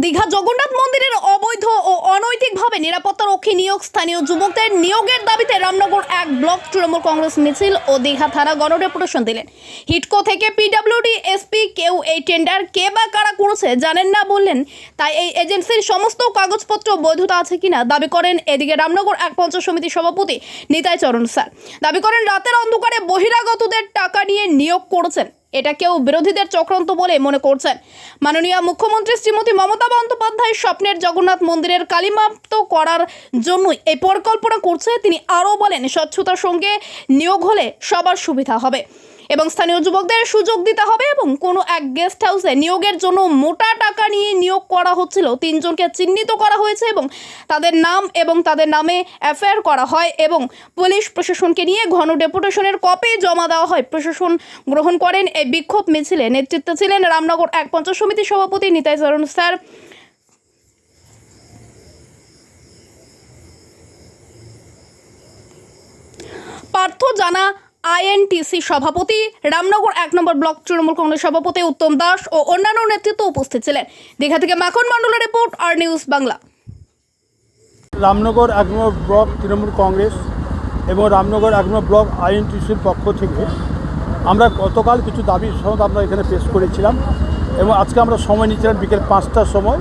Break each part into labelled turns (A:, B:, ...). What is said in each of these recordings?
A: দীঘা জগন্নাথ মন্দিরের অবৈধ ও অনৈতিকভাবে নিরাপত্তারক্ষী নিয়োগ স্থানীয় যুবকদের নিয়োগের দাবিতে রামনগর এক ব্লক তৃণমূল কংগ্রেস মিছিল ও দীঘা থানা গণডেপুটেশন দিলেন। হিটকো থেকে পিডব্লিউডি এসপি কেউ এই টেন্ডার কে বা কারা করেছে জানেন না বললেন, তাই এই এজেন্সির সমস্ত কাগজপত্র বৈধতা আছে কিনা দাবি করেন। এদিকে রামনগর এক পঞ্চায়েত সমিতির সভাপতি নিতাই চরণ স্যার দাবি করেন রাতের অন্ধকারে বহিরাগতদের টাকা নিয়ে নিয়োগ করেছেন। এটা কেউ বিরোধীদের চক্রান্ত বলে মনে করছেন। মাননীয় মুখ্যমন্ত্রী শ্রীমতী মমতা বন্দ্যোপাধ্যায় স্বপ্নের জগন্নাথ মন্দিরের কালিমাপ্ত করার জন্যই এই পরিকল্পনা করছে। তিনি আরও বলেন, স্বচ্ছতার সঙ্গে নিয়োগ হলে সবার সুবিধা হবে এবং স্থানীয় যুবকদের সুযোগ দিতে হবে। এবং কোনো এক গেস্ট হাউসে নিয়োগের জন্য মোটা টাকা নিয়ে নিয়োগ করা হচ্ছিল। 3 জনকে চিহ্নিত করা হয়েছে এবং তাদের নাম এবং তাদের নামে এফআইআর করা হয় এবং পুলিশ প্রশাসনকে নিয়ে ঘন ডেপুটেশনের কপি জমা দেওয়া হয়। প্রশাসন গ্রহণ করেন। এই বিক্ষোভ মিছিলে নেতৃত্বে ছিলেন রামনগর এক পঞ্চায়েত সমিতির সভাপতি নিতাই চরণ স্যার, পার্থ জানা আইএনটিসি সভাপতি, রামনগর 1 নম্বর ব্লক তৃণমূল কংগ্রেস সভাপতি উত্তম দাস ও অন্যান্য নেতৃত্ব উপস্থিত ছিলেন। দীঘা থেকে মাখন মণ্ডলের রিপোর্ট, আর নিউজ বাংলা।
B: রামনগর 1 নম্বর ব্লক তৃণমূল কংগ্রেস এবং রামনগর 1 নম্বর ব্লক আইএনটিসির পক্ষ থেকে আমরা গতকাল কিছু দাবি সনদ আমরা এখানে পেশ করেছিলাম এবং আজকে আমরা সময় নিচ্ছিলাম বিকেল 5টার সময়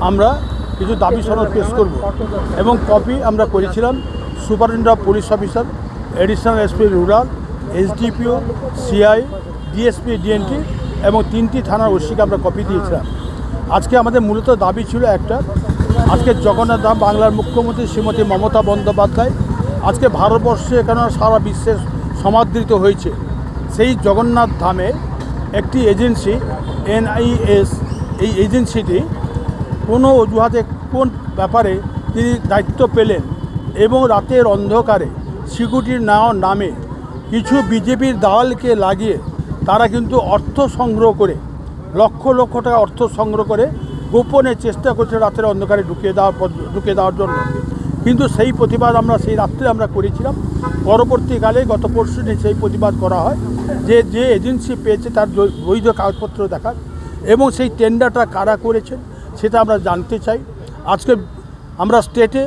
B: আমরা কিছু দাবি সনদ পেশ করব এবং কপি আমরা করেছিলাম superintendent of police officer, additional SP rural, SDPO, CI, DSP, DNT এবং 3টি থানার ওসিকে আমরা কপি দিয়েছিলাম। আজকে আমাদের মূলত দাবি ছিল একটা, আজকে জগন্নাথ ধাম বাংলার মুখ্যমন্ত্রী শ্রীমতী মমতা বন্দ্যোপাধ্যায় আজকে ভারতবর্ষে কেন সারা বিশ্বের সমাদৃত হয়েছে, সেই জগন্নাথ ধামে একটি এজেন্সি এনআইএস, এই এজেন্সিটি কোনো অজুহাতে কোন ব্যাপারে তিনি দায়িত্ব পেলেন এবং রাতের অন্ধকারে সিকিউরিটির নামে কিছু বিজেপির দালালকে লাগিয়ে তারা কিন্তু অর্থ সংগ্রহ করে লক্ষ লক্ষ টাকা অর্থ সংগ্রহ করে গোপনে চেষ্টা করছে রাতের অন্ধকারে ঢুকিয়ে দেওয়ার জন্য। কিন্তু সেই প্রতিবাদ আমরা সেই রাত্রে আমরা করেছিলাম। পরবর্তীকালে গত পরশুদিন সেই প্রতিবাদ করা হয় যে এজেন্সি পেয়েছে তার বৈধ কাগজপত্র দেখার এবং সেই টেন্ডারটা কারা করেছেন সেটা আমরা জানতে চাই। আজকে আমরা স্টেটে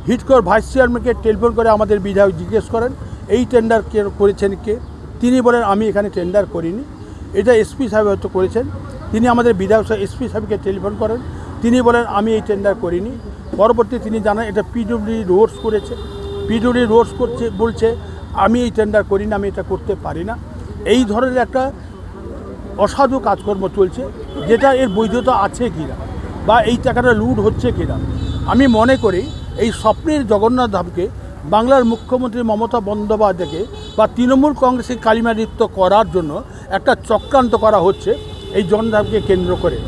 B: হিটকোর ভাইস চেয়ারম্যানকে টেলিফোন করে আমাদের বিধায়ক জিজ্ঞেস করেন এই টেন্ডার কে করেছেন কে, তিনি বলেন আমি এখানে টেন্ডার করিনি, এটা এসপি সাহেব হয়তো করেছেন। তিনি আমাদের বিধায়ক এসপি সাহেবকে টেলিফোন করেন, তিনি বলেন আমি এই টেন্ডার করিনি। পরবর্তী তিনি জানান এটা পিডব্লিউডি রোডস করেছে, পিডব্লিউডি রোডস করছে বলছে আমি এই টেন্ডার করিনি, আমি এটা করতে পারি না। এই ধরনের একটা অসাধু কাজকর্ম চলছে, যেটা এর বৈধতা আছে কিনা বা এই টাকাটা লুট হচ্ছে কিনা। আমি মনে করি এই স্বপ্নের জগন্নাথ ধামকে বাংলার মুখ্যমন্ত্রী মমতা বন্দ্যোপাধ্যায়কে বা তৃণমূল কংগ্রেসের কালিমালিপ্ত করার জন্য একটা চক্রান্ত করা হচ্ছে এই জগন্নাথ ধামকে কেন্দ্র করে।